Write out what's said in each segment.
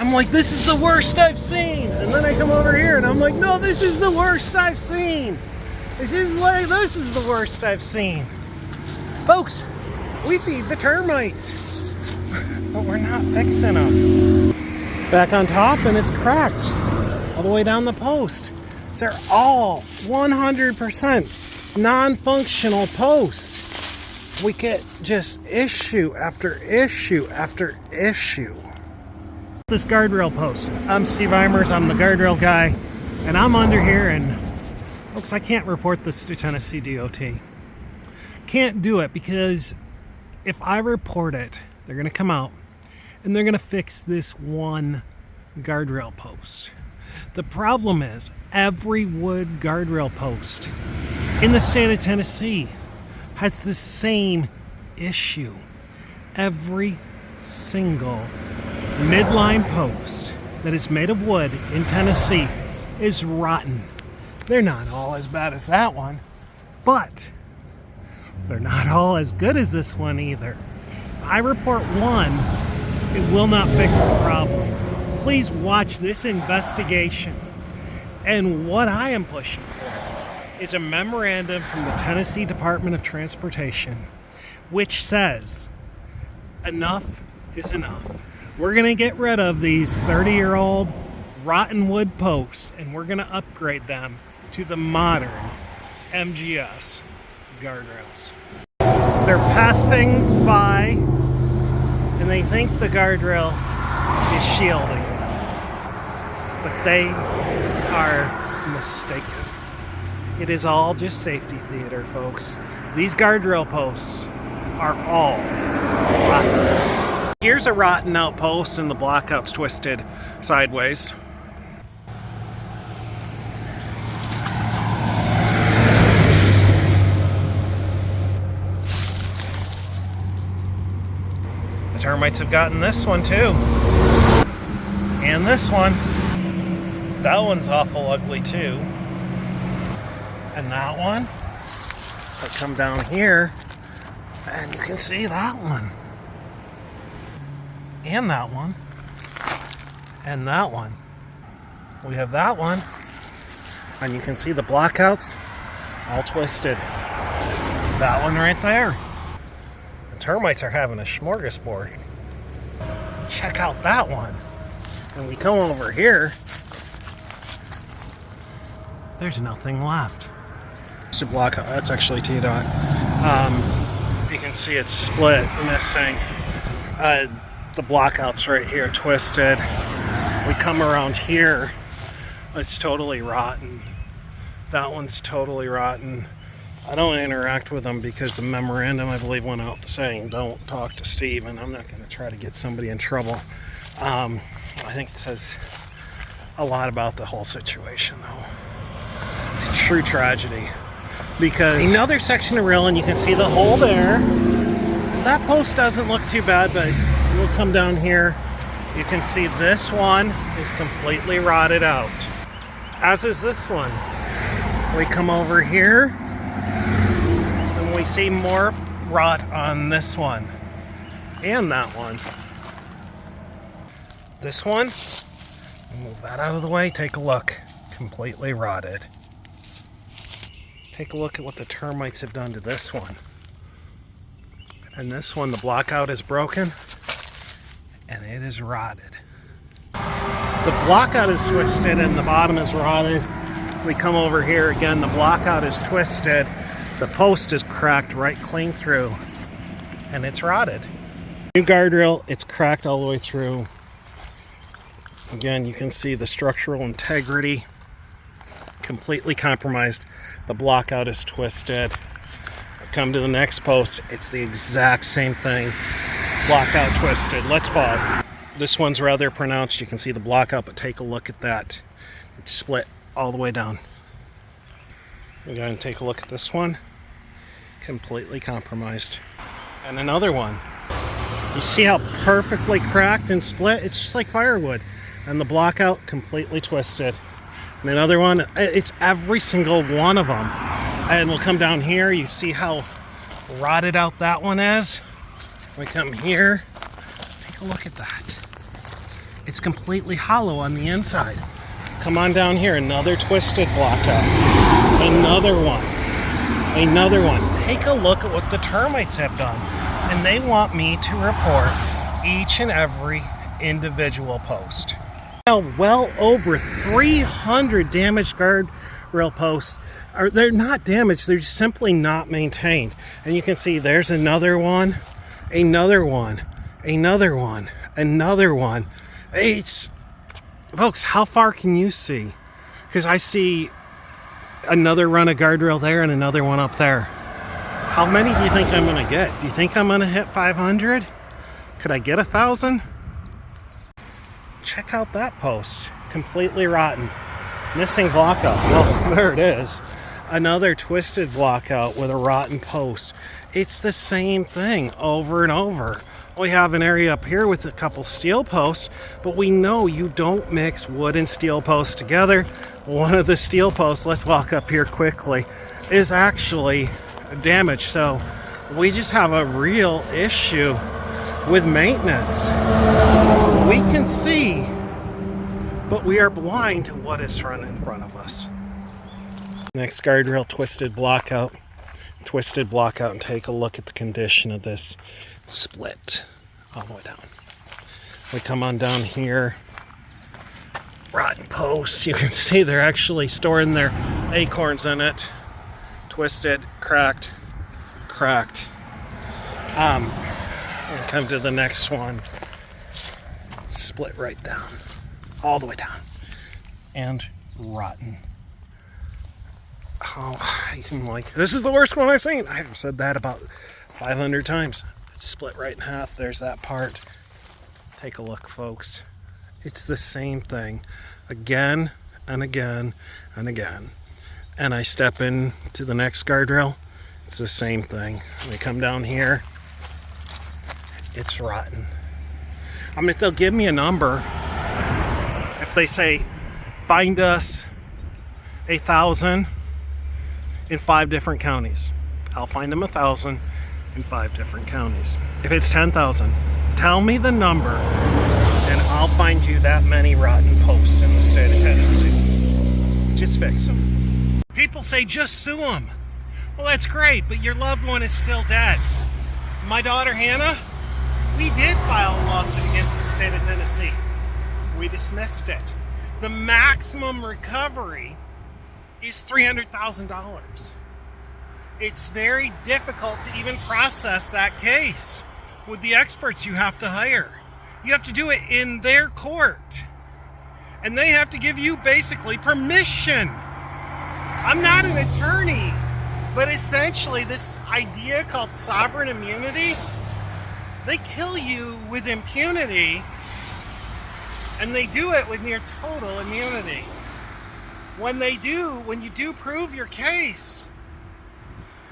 I'm like, this is the worst I've seen. And then I come over here and I'm like, no, this is the worst I've seen. This is the worst I've seen. Folks, we feed the termites, but we're not fixing them. Back on top and it's cracked all the way down the post. So they're all 100% non-functional posts. We get just issue after issue after issue. This guardrail post. I'm Steve Eimers, I'm the guardrail guy, and I'm under here, and folks, I can't report this to Tennessee DOT. Can't do it because if I report it, they're going to come out and they're going to fix this one guardrail post. The problem is every wood guardrail post in the state of Tennessee has the same issue. Every single midline post that is made of wood in Tennessee is rotten. They're not all as bad as that one, but they're not all as good as this one either. If I report one, it will not fix the problem. Please watch this investigation. And what I am pushing for is a memorandum from the Tennessee Department of Transportation, which says enough is enough. We're going to get rid of these 30-year-old rotten wood posts, and we're going to upgrade them to the modern MGS guardrails. They're passing by, and they think the guardrail is shielding them, but they are mistaken. It is all just safety theater, folks. These guardrail posts are all rotten. Here's a rotten out post and the blockout's twisted sideways. The termites have gotten this one too. And this one. That one's awful ugly too. And that one. I come down here and you can see that one. And that one. And that one. We have that one. And you can see the blockouts all twisted. That one right there. The termites are having a smorgasbord. Check out that one. And we come over here. There's nothing left. It's a blockout. That's actually T-dot. You can see it's split, missing. The blockout's right here, twisted. We come around here, it's totally rotten. That one's totally rotten. I don't interact with them because the memorandum, I believe, went out saying don't talk to Steve, and I'm not going to try to get somebody in trouble. I think it says a lot about the whole situation, though. It's a true tragedy. Because another section of rail, and you can see the hole there. That post doesn't look too bad, but we'll come down here. You can see this one is completely rotted out, as is this one. We come over here and we see more rot on this one and that one. This one, move that out of the way, take a look. Completely rotted. Take a look at what the termites have done to this one. And this one, the blockout is broken and it is rotted. The blockout is twisted and the bottom is rotted. We come over here again, the blockout is twisted. The post is cracked right clean through and it's rotted. New guardrail, it's cracked all the way through. Again, you can see the structural integrity completely compromised. The blockout is twisted. Come to the next post, it's the exact same thing. Blockout twisted. Let's pause. This one's rather pronounced. You can see the blockout, but take a look at that. It's split all the way down. We're going to take a look at this one. Completely compromised. And another one. You see how perfectly cracked and split? It's just like firewood. And the blockout completely twisted. And another one, it's every single one of them. And we'll come down here, you see how rotted out that one is. We come here, take a look at that. It's completely hollow on the inside. Come on down here, another twisted block out. Another one. Another one. Take a look at what the termites have done. And they want me to report each and every individual post. Now, well over 300 damaged guardrail posts. They're not damaged, they're just simply not maintained. And you can see there's another one, another one, another one, another one. It's, folks, how far can you see? Because I see another run of guardrail there and another one up there. How many do you think I'm gonna get? Do you think I'm gonna hit 500? Could I get 1,000? Check out that post, completely rotten. Missing block out, well, there it is. Another twisted block out with a rotten post. It's the same thing over and over. We have an area up here with a couple steel posts, but we know you don't mix wood and steel posts together. One of the steel posts, let's walk up here quickly, is actually damaged. So we just have a real issue with maintenance. We can see, but we are blind to what is in front of us. Next guardrail, twisted block out, and take a look at the condition of this split all the way down. We come on down here, rotten posts. You can see they're actually storing their acorns in it. Twisted, cracked. We'll come to the next one. Split right down, all the way down, and rotten. Oh, I'm like, this is the worst one I've seen. I've said that about 500 times. It's split right in half. There's that part. Take a look, folks. It's the same thing again and again and again. And I step into the next guardrail. It's the same thing. We come down here. It's rotten. I mean, if they'll give me a number, if they say, find us 1,000 in 5 different counties, I'll find them 1,000 in 5 different counties. If it's 10,000, tell me the number and I'll find you that many rotten posts in the state of Tennessee. Just fix them. People say just sue them. Well, that's great, but your loved one is still dead. My daughter Hannah, we did file a lawsuit against the state of Tennessee. We dismissed it. The maximum recovery is $300,000. It's very difficult to even process that case with the experts you have to hire. You have to do it in their court. And they have to give you basically permission. I'm not an attorney, but essentially this idea called sovereign immunity, they kill you with impunity, and they do it with near total immunity. When you do prove your case,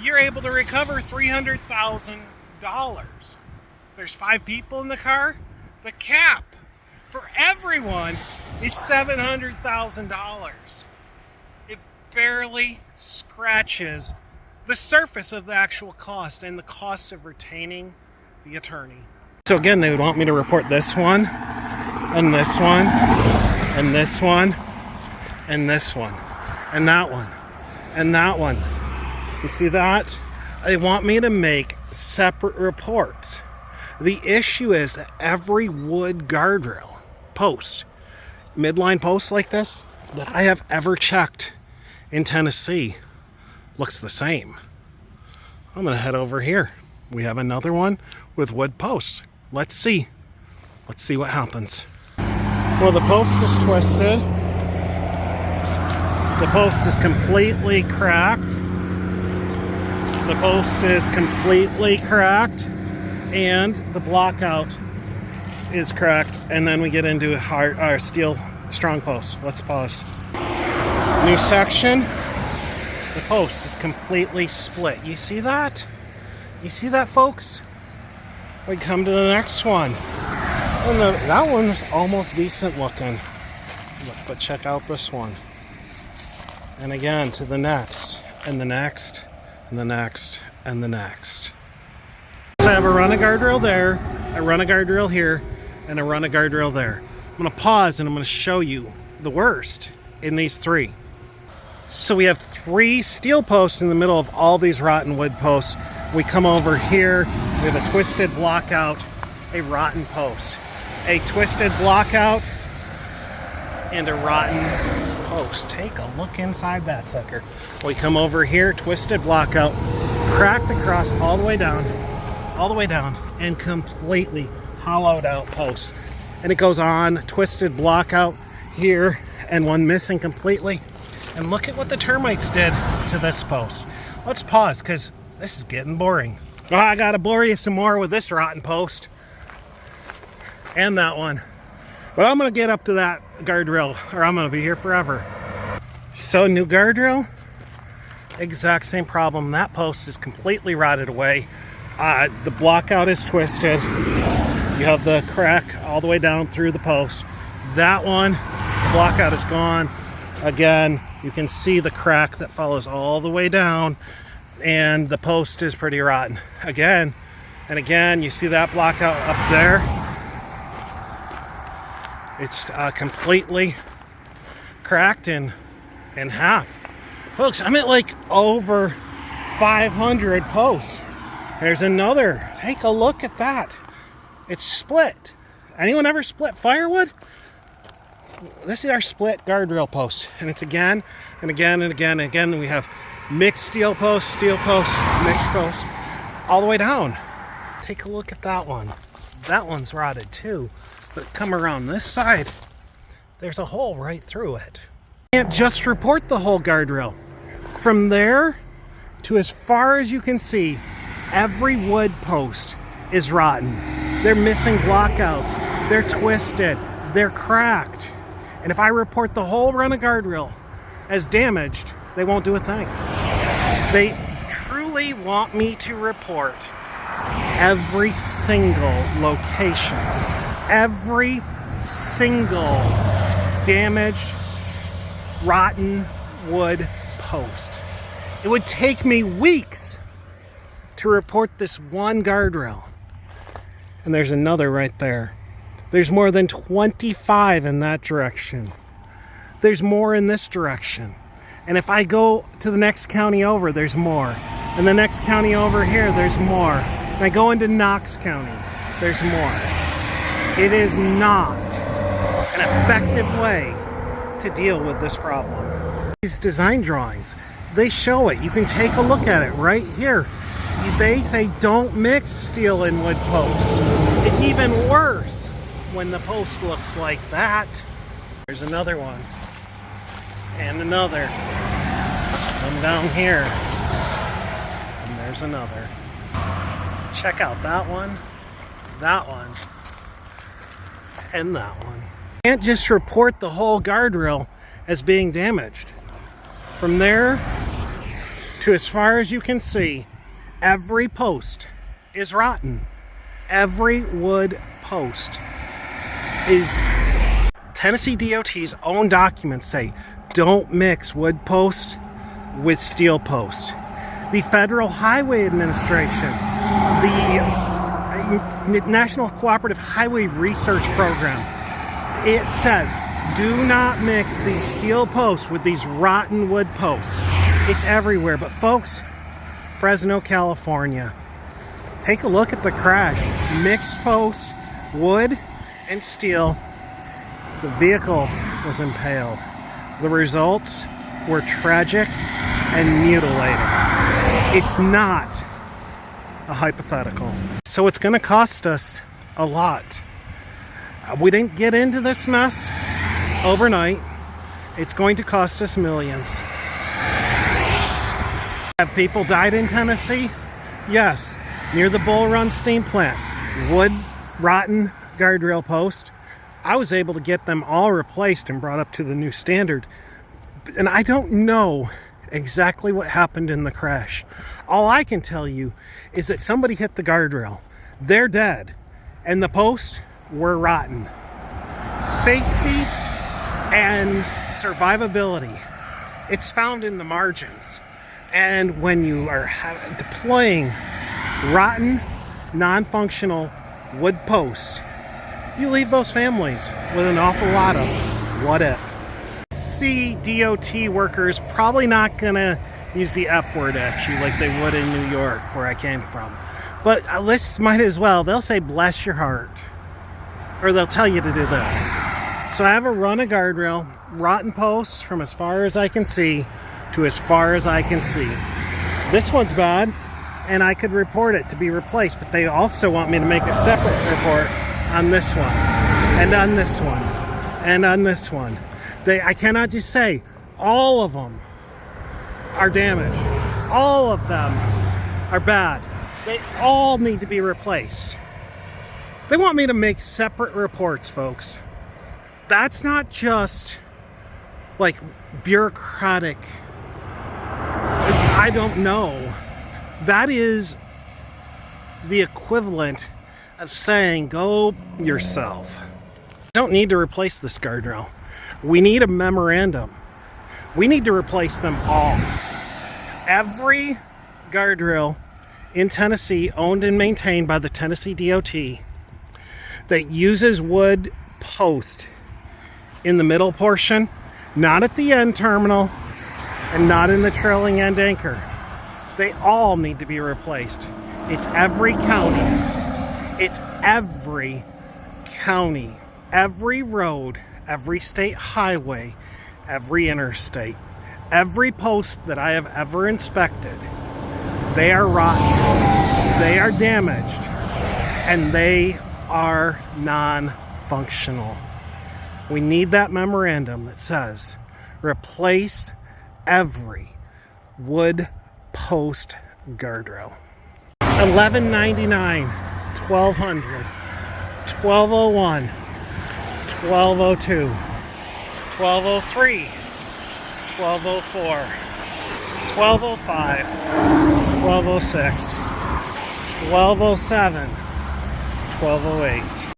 you're able to recover $300,000. There's 5 people in the car. The cap for everyone is $700,000. It barely scratches the surface of the actual cost and the cost of retaining the attorney. So again, they would want me to report this one, and this one, and this one, and this one, and that one, and that one. You see that? They want me to make separate reports. The issue is that every wood guardrail post, midline post like this, that I have ever checked in Tennessee looks the same. I'm gonna head over here. We have another one with wood posts. Let's see what happens. Well, the post is twisted. The post is completely cracked. The post is completely cracked, and the block out is cracked. And then we get into our steel strong post. Let's pause. New section. The post is completely split. You see that? You see that, folks? We come to the next one. And that one was almost decent looking. But check out this one. And again to the next, and the next, and the next, and the next. So I have a run of guardrail there, a run of guardrail here, and a run of guardrail there. going to pause and I'm going to show you the worst in these three. So we have 3 steel posts in the middle of all these rotten wood posts. We come over here, we have a twisted block out, a rotten post, a twisted block out, and a rotten post. Take a look inside that sucker. We come over here, twisted block out, cracked across all the way down, and completely hollowed out post. And it goes on, twisted block out here, and one missing completely. And look at what the termites did to this post. Let's pause, because this is getting boring. Oh, I gotta bore you some more with this rotten post. And that one. But I'm gonna get up to that guardrail, or I'm gonna be here forever. So, new guardrail, exact same problem. That post is completely rotted away. The block out is twisted. You have the crack all the way down through the post. That one, the block out is gone. Again, you can see the crack that follows all the way down, and the post is pretty rotten. Again and again, you see that block out up there. It's completely cracked in half. Folks, I'm at like over 500 posts. There's another. Take a look at that. It's split. Anyone ever split firewood? This is our split guardrail post, and it's again and again and again and again. We have mixed steel posts, mixed posts, all the way down. Take a look at that one. That one's rotted too, but come around this side, there's a hole right through it. You can't just report the whole guardrail. From there to as far as you can see, every wood post is rotten. They're missing blockouts, they're twisted, they're cracked. And if I report the whole run of guardrail as damaged, they won't do a thing. They truly want me to report every single location, every single damaged, rotten wood post. It would take me weeks to report this one guardrail. And there's another right there. There's more than 25 in that direction. There's more in this direction. And if I go to the next county over, there's more. And the next county over here, there's more. And I go into Knox County, there's more. It is not an effective way to deal with this problem. These design drawings, they show it. You can take a look at it right here. They say don't mix steel and wood posts. It's even worse when the post looks like that. There's another one. And another. Come down here. And there's another. Check out that one, and that one. You can't just report the whole guardrail as being damaged. From there to as far as you can see, every post is rotten. Every wood post is. Tennessee DOT's own documents say don't mix wood post with steel post. The Federal Highway Administration, the National Cooperative Highway Research Program, it says do not mix these steel posts with these rotten wood posts. It's everywhere. But folks, Fresno, California, take a look at the crash. Mixed post, wood and steel. The vehicle was impaled. The results were tragic and mutilating. It's not a hypothetical. So it's going to cost us a lot. We didn't get into this mess overnight. It's going to cost us millions. Have people died in Tennessee? Yes. Near the Bull Run steam plant. Wood, rotten guardrail post. I was able to get them all replaced and brought up to the new standard. And I don't know exactly what happened in the crash. All I can tell you is that somebody hit the guardrail. They're dead. And the posts were rotten. Safety and survivability, it's found in the margins. And when you are deploying rotten, non-functional wood posts, you leave those families with an awful lot of what if. See, DOT workers probably not gonna use the F word at you like they would in New York, where I came from. But let's might as well. They'll say, bless your heart. Or they'll tell you to do this. So I have a run of guardrail, rotten posts from as far as I can see to as far as I can see. This one's bad, and I could report it to be replaced, but they also want me to make a separate report on this one, and on this one, and on this one. I cannot just say all of them are damaged. All of them are bad. They all need to be replaced. They want me to make separate reports, folks. That's not just like bureaucratic. I don't know. That is the equivalent of saying, go yourself. I don't need to replace this guardrail. We need a memorandum. We need to replace them all. Every guardrail in Tennessee owned and maintained by the Tennessee DOT that uses wood post in the middle portion, not at the end terminal, and not in the trailing end anchor. They all need to be replaced. It's every county. It's every county, every road, every state highway, every interstate, every post that I have ever inspected. They are rotten, they are damaged, and they are non-functional. We need that memorandum that says, replace every wood post guardrail. 1199, 1200, 1201, 1202, 1203, 1204, 1205, 1206, 1207, 1208.